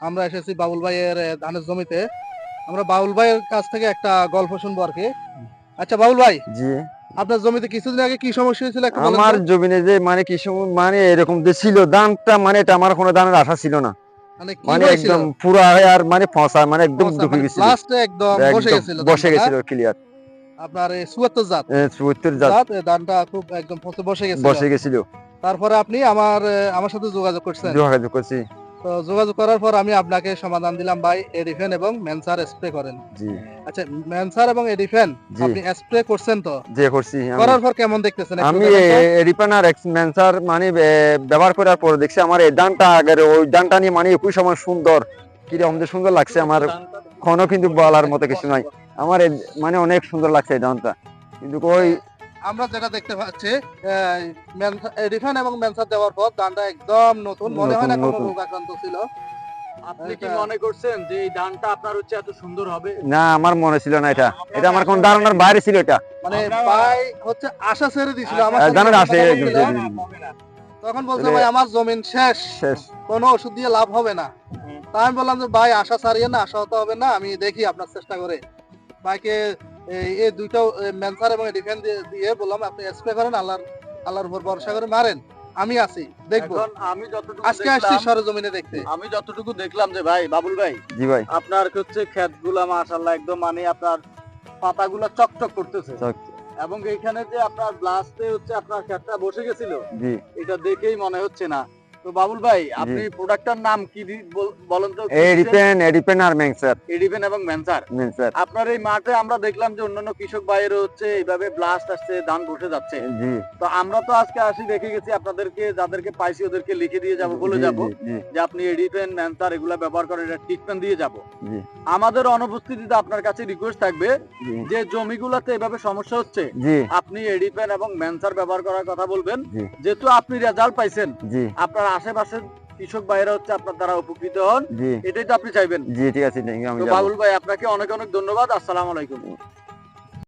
আমরা এসেছি বাবুল ভাইয়ের ধানের জমিতে। আমরা বাবুল ভাইয়ের কাছ থেকে একটা গল্প শুনবো আর কি। আচ্ছা বাবুল ভাই, জি, আপনার জমিতে কিছুদিন আগে কি সমস্যা হয়েছিল একটু বলেন আমার তো। জমিনে যে মানে কি সময় মানে এরকম যে ছিল ধানটা, মানে এটা আমার কোনো ধানের আশা ছিল না। মানে কি মানে হয়েছিল? একদম পুরা হয়ে আর মানে ফসা, মানে একদম পচা ঢুকে মানে গেছিল, ব্লাস্টে একদম বসে একদম গেছিল বসে ধানটা না? গেছিল ক্লিয়ার। আপনার এই ৭৪ জাত ৭৪ জাত জাত এই ধানটা খুব একদম পচে বসে গেছিল। বসে গেছিল। তারপরে আপনি আমার সাথে যোগাযোগ করছেন। যোগাযোগ করছি। তো যোগাযোগ করার পর আমি আপনাকে সমাধান দিলাম ভাই এডিফেন এবং মেনসার স্প্রে করেন। জি আচ্ছা, মেনসার এবং এডিফেন জি আপনি স্প্রে করছেন তো? যে করছি আমি। করার পর কেমন দেখতেছেন একটু আমি দেখেন তো। রিপানার এক্সমেন্সার মানে ব্যবহার করার পর দেখছি আমার এই ধানটা আগের ওই ধানটা নিয়ে মানে একই সময় সুন্দর, কিরকম যে সুন্দর লাগছে আমার কোনো কিন্তু বলার মতো কিছু নাই। আমার মানে অনেক সুন্দর লাগছে এই ধানটা, কিন্তু ওই আমরা যেটা দেখতে পাচ্ছি এডিফেন এবং মেনসার দেওয়ার পর ধানটা একদম নতুন, মনে হয় নতুন না কোনো নতুন। রোগ আক্রান্ত ছিল। আপনি কি এটা- মনে করছেন যে এই ধানটা আপনার হচ্ছে এত সুন্দর হবে? না, আমার মনে ছিল না এটা, এটা আমার কোন ধারণার বাইরে ছিল এটা। মানে ভাই হচ্ছে আশা ছেড়ে দিছিল আমার সাথে ধানের যখন আসে কথা জি, বলছিল, জি, জি, তখন বলছে তাহলে ভাই আমার জমিন শেষ, শেষ। কোনো ওষুধ দিয়ে লাভ হবে না। তাই আমি বললাম যে ভাই আশা ছাড়িয়ে না, আশা হতে হবে না, আমি দেখি আপনার চেষ্টা করে ভাইকে এই দুইটা মেনসার এবং ডিফেন্স দিয়ে বললাম আপনি স্প্রে করেন, আল্লাহর উপর ভরসা করে মারেন, আমি আছি দেখবো। এখন আমি যতটুকু আজকে আসছি দেখলাম, সরজমিনে দেখতে। আমি যতটুকু দেখলাম যে ভাই বাবুল ভাই, জি ভাই। আপনার হচ্ছে ক্ষেতগুলা মাশাআল্লাহ একদম মানে আপনার পাতাগুলা চকচক করতেছে, এবং এইখানে যে আপনার ব্লাস্টে হচ্ছে আপনার ক্ষেতটা বসে গেছিল জি এটা দেখেই মনে হচ্ছে না। তো বাবুল ভাই আপনি প্রোডাক্টটার নাম কি বলেন তো? এডিপেন আর মেনসার। এডিভেন এবং মেনসার। মেনসার আপনার এই মাঠে আমরা দেখলাম যে অন্যান্য কৃষক ভাইয়েরও হচ্ছে এইভাবে ব্লাস্ট আসছে, ধান বসে যাচ্ছে। জি তো আমরা তো আজকে আসি দেখে গেছি, আপনাদেরকে যাদেরকে পাইছি ওদেরকে লিখে দিয়ে যাব, বলে জি, যাব জি, জি, যে আপনি এডিফেন ম্যানসার এগুলা ব্যবহার করেন, এটা ট্রিটমেন্ট দিয়ে যাব। জি, আমাদের অনুপস্থিতিতে আপনার কাছে রিকোয়েস্ট থাকবে জি, যে জমিগুলোতে এভাবে সমস্যা হচ্ছে জি, আপনি এডিফেন এবং ম্যানসার ব্যবহার করার কথা বলবেন, জি, যেহেতু আপনি রেজাল্ট পাইছেন, জি, আপনার আশেপাশের কৃষক ভাইয়েরা হচ্ছে আপনার দ্বারা উপকৃত হন, জি, এটাই তো আপনি চাইবেন। জি, ঠিক আছে, thank you, আমি তো যাবো। বাবুল ভাই আপনাকে অনেক অনেক ধন্যবাদ। আসসালামু আলাইকুম।